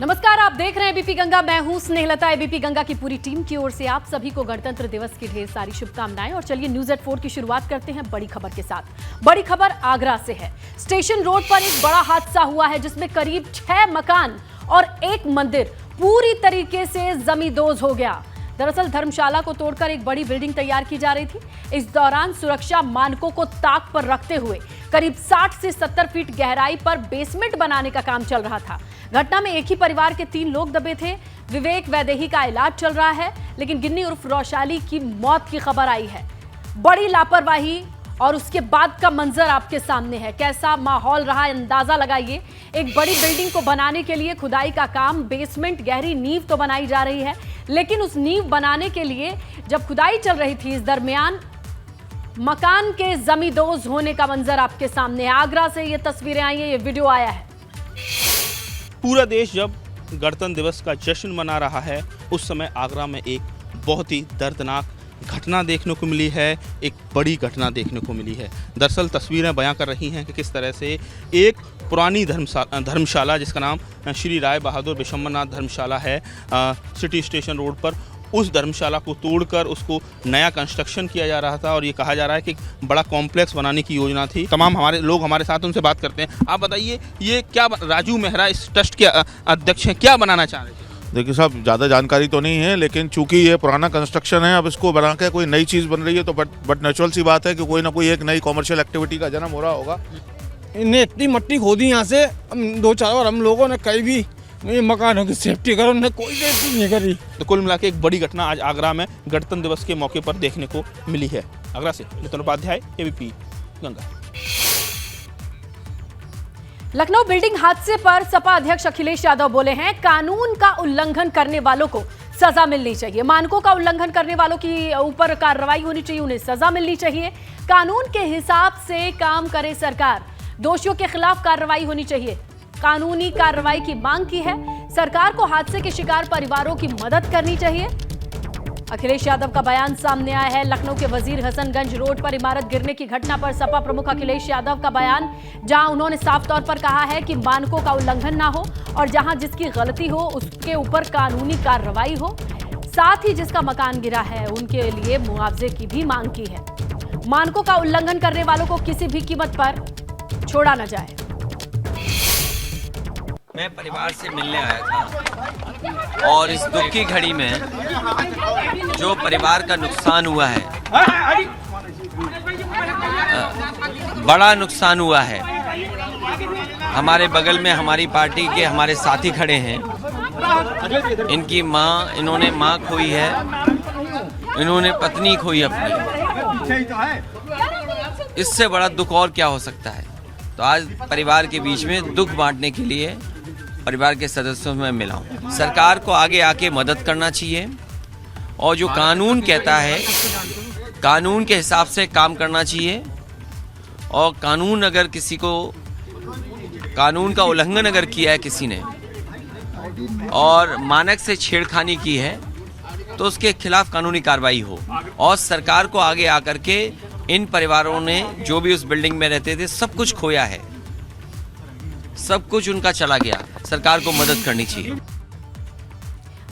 नमस्कार, आप देख रहे हैं एबीपी गंगा। मैं हूं स्नेहलता। एबीपी गंगा की पूरी टीम की ओर से आप सभी को गणतंत्र दिवस की ढेर सारी शुभकामनाएं। और चलिए न्यूज़ एट 4 की शुरुआत करते हैं बड़ी खबर के साथ। बड़ी खबर आगरा से है। स्टेशन रोड पर एक बड़ा हादसा हुआ है जिसमें करीब 6 मकान और एक मंदिर पूरी तरीके से जमींदोज हो गया। दरअसल धर्मशाला को तोड़कर एक बड़ी बिल्डिंग तैयार की जा रही थी। इस दौरान सुरक्षा मानकों को ताक पर रखते हुए करीब 60 से 70 फीट गहराई पर बेसमेंट बनाने का काम चल रहा था। घटना में एक ही परिवार के 3 लोग दबे थे। विवेक वैदेही का इलाज चल रहा है, लेकिन गिन्नी उर्फ रोशाली की मौत की खबर आई है। बड़ी लापरवाही और उसके बाद का मंजर आपके सामने है। कैसा माहौल रहा अंदाजा लगाइए। एक बड़ी बिल्डिंग को बनाने के लिए खुदाई का काम, बेसमेंट गहरी नींव तो बनाई जा रही है, लेकिन उस नींव बनाने के लिए जब खुदाई चल रही थी, इस दरमियान मकान के जमींदोज होने का मंजर आपके सामने है। आगरा से ये तस्वीरें आई हैं, ये वीडियो आया है। पूरा देश जब गणतंत्र दिवस का जश्न मना रहा है, उस समय आगरा में एक बहुत ही दर्दनाक घटना देखने को मिली है। एक बड़ी घटना देखने को मिली है। दरअसल तस्वीरें बयां कर रही हैं कि किस तरह से एक पुरानी धर्मशाला जिसका नाम श्री राय बहादुर विशंबरनाथ धर्मशाला है, सिटी स्टेशन रोड पर, उस धर्मशाला को तोड़कर उसको नया कंस्ट्रक्शन किया जा रहा था। और ये कहा जा रहा है कि बड़ा कॉम्प्लेक्स बनाने की योजना थी। तमाम हमारे लोग हमारे साथ, उनसे बात करते हैं। आप बताइए, ये क्या राजू मेहरा इस ट्रस्ट के अध्यक्ष हैं, क्या बनाना चाह रहे थे? देखिए साहब, ज़्यादा जानकारी तो नहीं है, लेकिन चूंकि ये पुराना कंस्ट्रक्शन है, अब इसको बना के कोई नई चीज़ बन रही है, तो बट नेचुरल सी बात है कि कोई ना कोई एक नई कॉमर्शियल एक्टिविटी का जन्म हो रहा होगा। इन्हें इतनी मट्टी खोदी यहाँ से, 2-4 बार हम लोगों ने कहीं भी ये मकानों की सेफ्टी करो, उन्हें कोई सेफ्टी नहीं करी। तो कुल मिला के एक बड़ी घटना आज आगरा में गणतंत्र दिवस के मौके पर देखने को मिली है। आगरा से नितिन उपाध्याय, एबीपी गंगा। लखनऊ बिल्डिंग हादसे पर सपा अध्यक्ष अखिलेश यादव बोले हैं, कानून का उल्लंघन करने वालों को सजा मिलनी चाहिए। मानकों का उल्लंघन करने वालों की ऊपर कार्रवाई होनी चाहिए, उन्हें सजा मिलनी चाहिए। कानून के हिसाब से काम करे सरकार, दोषियों के खिलाफ कार्रवाई होनी चाहिए। कानूनी कार्रवाई की मांग की है। सरकार को हादसे के शिकार परिवारों की मदद करनी चाहिए। अखिलेश यादव का बयान सामने आया है। लखनऊ के वजीर हसनगंज रोड पर इमारत गिरने की घटना पर सपा प्रमुख अखिलेश यादव का बयान, जहां उन्होंने साफ तौर पर कहा है कि मानकों का उल्लंघन ना हो और जहां जिसकी गलती हो उसके ऊपर कानूनी कार्रवाई हो। साथ ही जिसका मकान गिरा है उनके लिए मुआवजे की भी मांग की है। मानकों का उल्लंघन करने वालों को किसी भी कीमत पर छोड़ा न जाए। मैं परिवार से मिलने आया था और इस दुख की घड़ी में जो परिवार का नुकसान हुआ है, बड़ा नुकसान हुआ है। हमारे बगल में हमारी पार्टी के हमारे साथी खड़े हैं। इनकी माँ, इन्होंने माँ खोई है, इन्होंने पत्नी खोई अपनी। इससे बड़ा दुख और क्या हो सकता है। तो आज परिवार के बीच में दुख बांटने के लिए परिवार के सदस्यों में मिला हूँ। सरकार को आगे आके मदद करना चाहिए और जो कानून कहता है, कानून के हिसाब से काम करना चाहिए। और कानून अगर किसी को, कानून का उल्लंघन अगर किया है किसी ने और मानक से छेड़खानी की है, तो उसके खिलाफ कानूनी कार्रवाई हो। और सरकार को आगे आकर के इन परिवारों ने जो भी उस बिल्डिंग में रहते थे, सब कुछ खोया है, सब कुछ उनका चला गया। सरकार को मदद करनी चाहिए।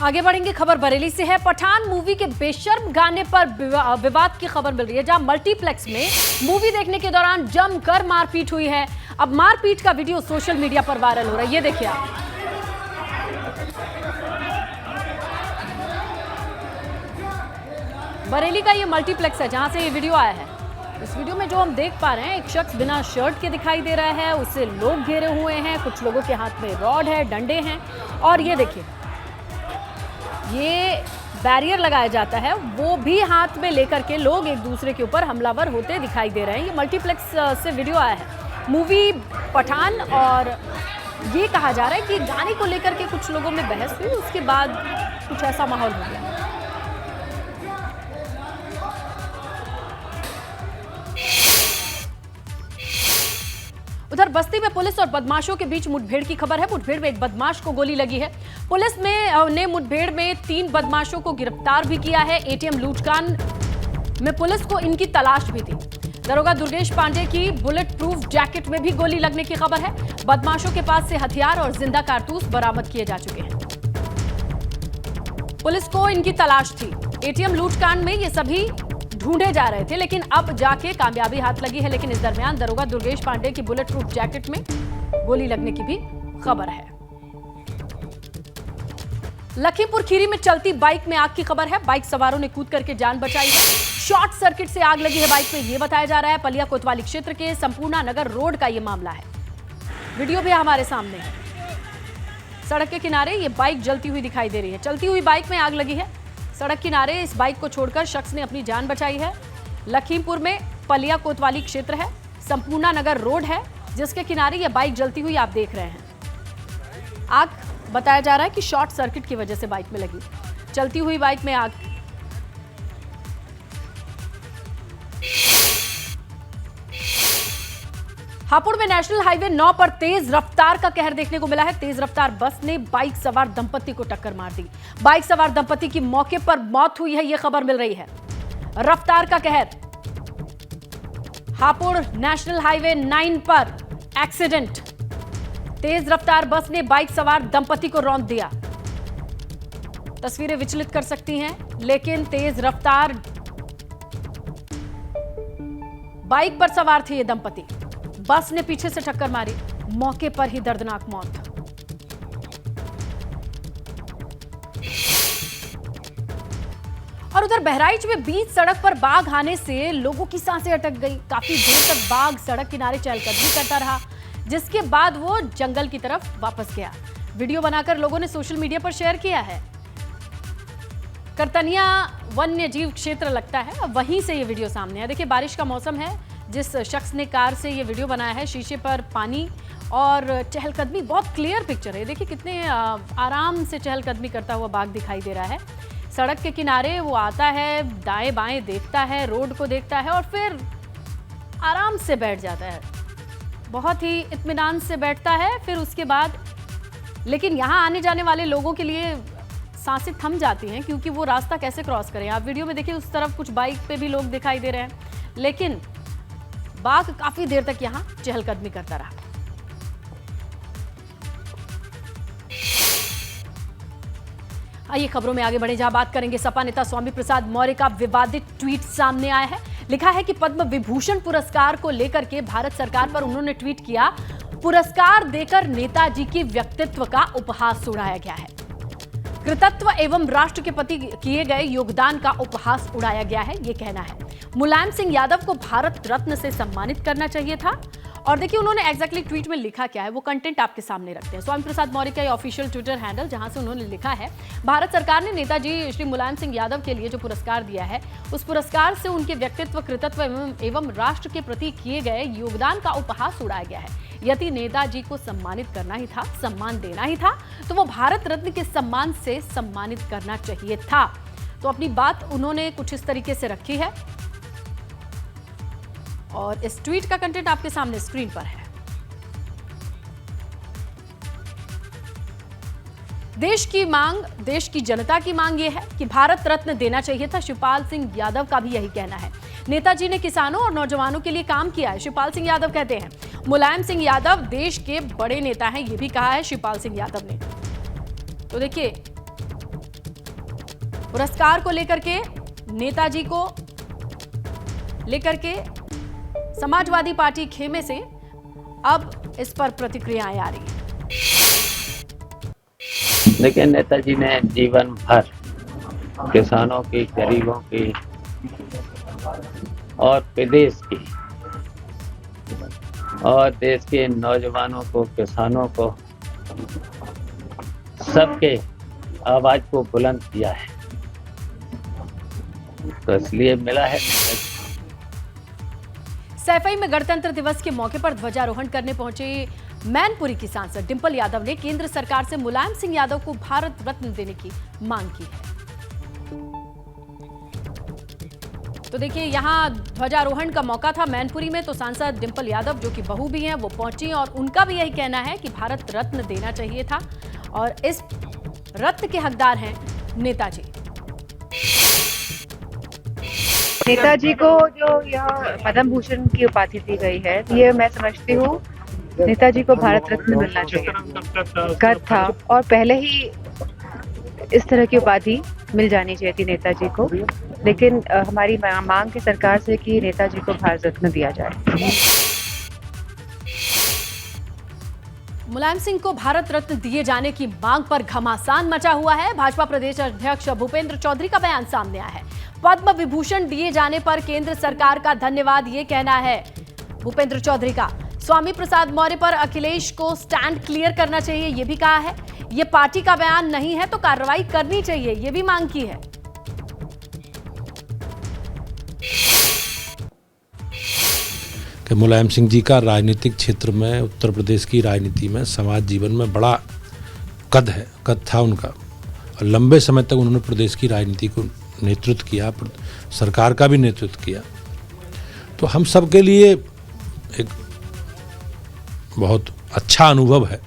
आगे बढ़ेंगे, खबर बरेली से है। पठान मूवी के बेशर्म गाने पर विवाद की खबर मिल रही है, जहां मल्टीप्लेक्स में मूवी देखने के दौरान जमकर मारपीट हुई है। अब मारपीट का वीडियो सोशल मीडिया पर वायरल हो रहा है, ये देखिए आप। बरेली का ये मल्टीप्लेक्स है जहां से ये वीडियो आया है। इस वीडियो में जो हम देख पा रहे हैं, एक शख्स बिना शर्ट के दिखाई दे रहा है, उससे लोग घेरे हुए हैं, कुछ लोगों के हाथ में रॉड है, डंडे हैं। और ये देखिए, ये बैरियर लगाया जाता है, वो भी हाथ में लेकर के लोग एक दूसरे के ऊपर हमलावर होते दिखाई दे रहे हैं। ये मल्टीप्लेक्स से वीडियो आया है, मूवी पठान। और ये कहा जा रहा है कि गाने को लेकर के कुछ लोगों में बहस हुई, उसके बाद कुछ ऐसा माहौल हो गया। उधर बस्ती में पुलिस और बदमाशों के बीच मुठभेड़ की खबर है। मुठभेड़ में एक बदमाश को गोली लगी है। पुलिस ने मुठभेड़ में 3 बदमाशों को गिरफ्तार भी किया है। एटीएम लूटकांड में पुलिस को इनकी तलाश भी थी। दरोगा दुर्गेश पांडे की बुलेट प्रूफ जैकेट में भी गोली लगने की खबर है। बदमाशों के पास से हथियार और जिंदा कारतूस बरामद किए जा चुके हैं। पुलिस को इनकी तलाश थी। एटीएम लूटकांड में ये सभी ढूंढे जा रहे थे, लेकिन अब जाके कामयाबी हाथ लगी है। लेकिन इस दरमियान दरोगा दुर्गेश पांडे की बुलेट प्रूफ जैकेट में गोली लगने की भी खबर है। लखीमपुर खीरी में चलती बाइक में आग की खबर है। बाइक सवारों ने कूद करके जान बचाई है। शॉर्ट सर्किट से आग लगी है बाइक में, यह बताया जा रहा है। पलिया कोतवाली क्षेत्र के संपूर्णा नगर रोड का यह मामला है। वीडियो भी हमारे सामने है। सड़क के किनारे ये बाइक जलती हुई दिखाई दे रही है। चलती हुई बाइक में आग लगी है। सड़क किनारे इस बाइक को छोड़कर शख्स ने अपनी जान बचाई है। लखीमपुर में पलिया कोतवाली क्षेत्र है, संपूर्णा नगर रोड है, जिसके किनारे ये बाइक जलती हुई आप देख रहे हैं। आग बताया जा रहा है कि शॉर्ट सर्किट की वजह से बाइक में लगी। चलती हुई बाइक में आग। हापुड़ में नेशनल हाईवे 9 पर तेज रफ्तार का कहर देखने को मिला है। तेज रफ्तार बस ने बाइक सवार दंपति को टक्कर मार दी। बाइक सवार दंपति की मौके पर मौत हुई है, यह खबर मिल रही है। रफ्तार का कहर। हापुड़ नेशनल हाईवे 9 पर एक्सीडेंट। तेज रफ्तार बस ने बाइक सवार दंपति को रौंद दिया। तस्वीरें विचलित कर सकती हैं, लेकिन तेज रफ्तार बाइक पर सवार थे ये दंपति। बस ने पीछे से टक्कर मारी, मौके पर ही दर्दनाक मौत। और उधर बहराइच में बीच सड़क पर बाघ आने से लोगों की सांसें अटक गई। काफी देर तक बाघ सड़क किनारे चहलकदमी करता रहा, जिसके बाद वो जंगल की तरफ वापस गया। वीडियो बनाकर लोगों ने सोशल मीडिया पर शेयर किया है। करतनिया वन्य जीव क्षेत्र लगता है, वहीं से ये वीडियो सामने है। देखिए, बारिश का मौसम है। जिस शख्स ने कार से ये वीडियो बनाया है, शीशे पर पानी और चहलकदमी, बहुत क्लियर पिक्चर है। देखिए कितने आराम से चहलकदमी करता हुआ बाघ दिखाई दे रहा है। सड़क के किनारे वो आता है, दाएं बाएं देखता है, रोड को देखता है और फिर आराम से बैठ जाता है। बहुत ही इत्मीनान से बैठता है। फिर उसके बाद लेकिन यहाँ आने जाने वाले लोगों के लिए सांसें थम जाती हैं, क्योंकि वो रास्ता कैसे क्रॉस करें। आप वीडियो में देखिए, उस तरफ कुछ बाइक पे भी लोग दिखाई दे रहे हैं, लेकिन बाघ काफी देर तक यहाँ चहलकदमी करता रहा। आइए खबरों में आगे बढ़े, जहां बात करेंगे सपा नेता स्वामी प्रसाद मौर्य का विवादित ट्वीट सामने आया है। लिखा है कि पद्म विभूषण पुरस्कार को लेकर के भारत सरकार पर उन्होंने ट्वीट किया, पुरस्कार देकर नेताजी के व्यक्तित्व का उपहास उड़ाया गया है। कृतत्व एवं राष्ट्र के प्रति किए गए योगदान का उपहास उड़ाया गया है, ये कहना है। मुलायम सिंह यादव को भारत रत्न से सम्मानित करना चाहिए था। और देखिए उन्होंने एग्जैक्टली ट्वीट में लिखा क्या है, वो कंटेंट आपके सामने रखते हैं। स्वामी प्रसाद मौर्य का ये ऑफिशियल ट्विटर हैंडल, जहां से उन्होंने लिखा है, भारत सरकार ने नेताजी श्री मुलायम सिंह यादव के लिए जो पुरस्कार दिया है, उस पुरस्कार से उनके व्यक्तित्व, कृतत्व एवं राष्ट्र के प्रति किए गए योगदान का उपहास उड़ाया गया है। यदि नेताजी को सम्मानित करना ही था, सम्मान देना ही था, तो वो भारत रत्न के सम्मान से सम्मानित करना चाहिए था। तो अपनी बात उन्होंने कुछ इस तरीके से रखी है और इस ट्वीट का कंटेंट आपके सामने स्क्रीन पर है। देश की मांग, देश की जनता की मांग यह है कि भारत रत्न देना चाहिए था। शिवपाल सिंह यादव का भी यही कहना है। नेताजी ने किसानों और नौजवानों के लिए काम किया है, शिवपाल सिंह यादव कहते हैं। मुलायम सिंह यादव देश के बड़े नेता हैं, यह भी कहा है शिवपाल सिंह यादव ने। तो देखिए, पुरस्कार को लेकर के, नेताजी को लेकर के समाजवादी पार्टी खेमे से अब इस पर प्रतिक्रियाएं आ रही हैं। देखिए, नेताजी ने जीवन भर किसानों की, गरीबों की और प्रदेश की और देश के नौजवानों को, किसानों को, सबके आवाज को बुलंद किया है, तो इसलिए मिला है। सैफई में गणतंत्र दिवस के मौके पर ध्वजारोहण करने पहुंचे मैनपुरी की सांसद डिंपल यादव ने केंद्र सरकार से मुलायम सिंह यादव को भारत रत्न देने की मांग की है। तो देखिए, यहां ध्वजारोहण का मौका था मैनपुरी में, तो सांसद डिंपल यादव, जो कि बहू भी हैं, वो पहुंची और उनका भी यही कहना है कि भारत रत्न देना चाहिए था और इस रत्न के हकदार हैं नेताजी। नेताजी को जो यह पद्म भूषण की उपाधि दी गई है, ये मैं समझती हूँ नेताजी को भारत रत्न मिलना चाहिए। कद था और पहले ही इस तरह की उपाधि मिल जानी चाहिए थी नेताजी को, लेकिन हमारी मांग है सरकार से कि नेताजी को भारत रत्न दिया जाए। मुलायम सिंह को भारत रत्न दिए जाने की मांग पर घमासान मचा हुआ है। भाजपा प्रदेश अध्यक्ष भूपेंद्र चौधरी का बयान सामने आया है। पद्म विभूषण दिए जाने पर केंद्र सरकार का धन्यवाद, ये कहना है भूपेंद्र चौधरी का। स्वामी प्रसाद मौर्य पर अखिलेश को स्टैंड क्लियर करना चाहिए, ये भी कहा है। ये पार्टी का बयान नहीं है तो कार्रवाई करनी चाहिए, ये भी मांग की है। कि मुलायम सिंह जी का राजनीतिक क्षेत्र में, उत्तर प्रदेश की राजनीति में, समाज जीवन में बड़ा कद था उनका, और लंबे समय तक उन्होंने प्रदेश की राजनीति को नेतृत्व किया, सरकार का भी नेतृत्व किया। तो हम सब के लिए एक बहुत अच्छा अनुभव है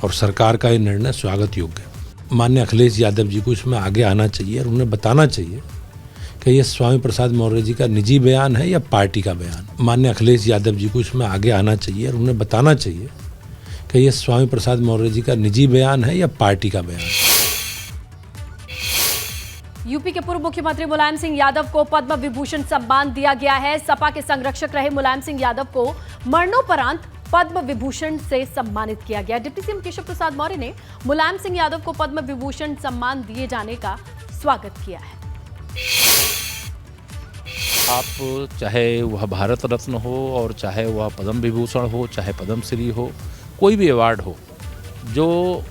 और सरकार का ये निर्णय स्वागत योग्य है। माननीय अखिलेश यादव जी को इसमें आगे आना चाहिए और उन्हें बताना चाहिए कि ये स्वामी प्रसाद मौर्य जी का निजी बयान है या पार्टी का बयान। माननीय अखिलेश यादव जी को इसमें आगे आना चाहिए और उन्हें बताना चाहिए कि ये स्वामी प्रसाद मौर्य जी का निजी बयान है या पार्टी का बयान। यूपी के पूर्व मुख्यमंत्री मुलायम सिंह यादव को पद्म विभूषण सम्मान दिया गया है। सपा के संरक्षक रहे मुलायम सिंह यादव को मरणोपरांत पद्म विभूषण से सम्मानित किया गया। डिप्टी सीएम केशव प्रसाद मौर्य ने मुलायम सिंह यादव को पद्म विभूषण सम्मान दिए जाने का स्वागत किया है। आप चाहे वह भारत रत्न हो और चाहे वह पद्म विभूषण हो, चाहे पद्मश्री हो, कोई भी अवार्ड हो, जो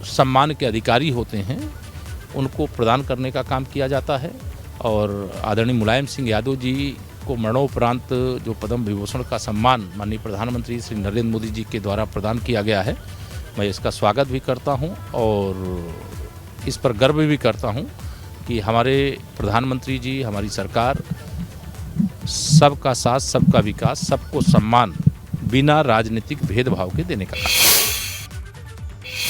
सम्मान के अधिकारी होते हैं उनको प्रदान करने का काम किया जाता है। और आदरणीय मुलायम सिंह यादव जी को मरणोपरांत जो पद्म विभूषण का सम्मान माननीय प्रधानमंत्री श्री नरेंद्र मोदी जी के द्वारा प्रदान किया गया है, मैं इसका स्वागत भी करता हूं और इस पर गर्व भी करता हूं कि हमारे प्रधानमंत्री जी, हमारी सरकार सबका साथ, सबका विकास, सबको सम्मान बिना राजनीतिक भेदभाव के देने का काम।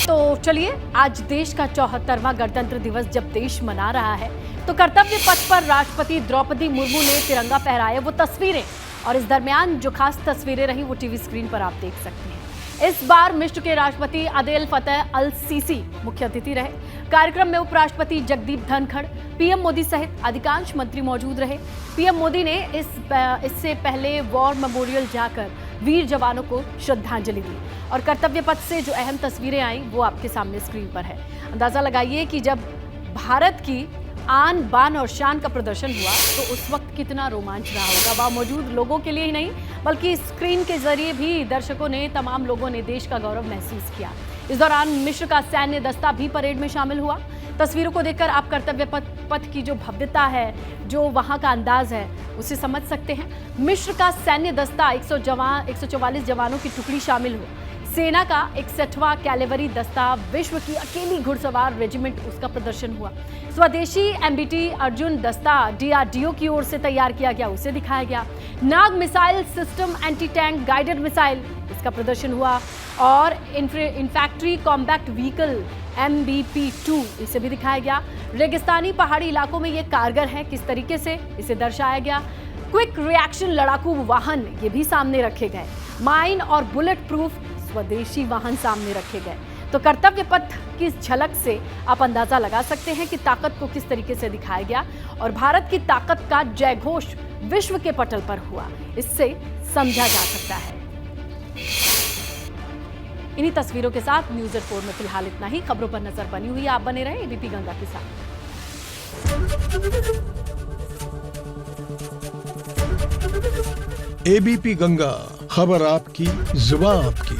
तो चलिए, आज देश का 74वां गणतंत्र दिवस जब देश मना रहा है तो कर्तव्य पथ पर राष्ट्रपति द्रौपदी मुर्मू ने तिरंगा फहराया। वो तस्वीरें और इस दरमियान जो खास तस्वीरें रही वो टीवी स्क्रीन पर आप देख सकते हैं। इस बार मिस्र के राष्ट्रपति अब्देल फतह अल सीसी मुख्य अतिथि रहे। कार्यक्रम में उपराष्ट्रपति जगदीप धनखड़, पीएम मोदी सहित अधिकांश मंत्री मौजूद रहे। पीएम मोदी ने इससे पहले वॉर मेमोरियल जाकर वीर जवानों को श्रद्धांजलि दी और कर्तव्य पथ से जो अहम तस्वीरें आई वो आपके सामने स्क्रीन पर है। अंदाजा लगाइए कि जब भारत की आन बान और शान का प्रदर्शन हुआ तो उस वक्त कितना रोमांच रहा होगा। वहाँ मौजूद लोगों के लिए ही नहीं बल्कि स्क्रीन के जरिए भी दर्शकों ने, तमाम लोगों ने देश का गौरव महसूस किया। इस दौरान मिस्र का सैन्य दस्ता भी परेड में शामिल हुआ। तस्वीरों को देखकर आप कर्तव्य पथ की जो भव्यता है, जो वहाँ का अंदाज है, उसे समझ सकते हैं। मिस्र का सैन्य दस्ता 144 जवानों की टुकड़ी शामिल हुई। सेना का 61वां कैलेवरी दस्ता, विश्व की अकेली घुड़सवार रेजिमेंट, उसका प्रदर्शन हुआ। स्वदेशी एमबीटी अर्जुन दस्ता डीआरडीओ की ओर से तैयार किया गया, उसे दिखाया गया। Nag missile system anti tank guided missile, इसका प्रदर्शन हुआ। और इन्फैक्ट्री कॉम्बैक्ट व्हीकल MBP-2, इसे भी दिखाया गया। रेगिस्तानी पहाड़ी इलाकों में ये कारगर है, किस तरीके से इसे दर्शाया गया। क्विक रिएक्शन लड़ाकू वाहन ये भी सामने रखे गए। माइन और बुलेट प्रूफ स्वदेशी वाहन सामने रखे गए। तो कर्तव्य पथ की झलक से आप अंदाजा लगा सकते हैं कि ताकत को किस तरीके से दिखाया गया और भारत की ताकत का जयघोष विश्व के पटल पर हुआ, इससे समझा जा सकता है। इन्हीं तस्वीरों के साथ न्यूज़ 4 में फिलहाल इतना ही। खबरों पर नजर बनी हुई, आप बने रहें एबीपी गंगा के साथ। एबीपी गंगा, खबर आपकी, जुबान आपकी।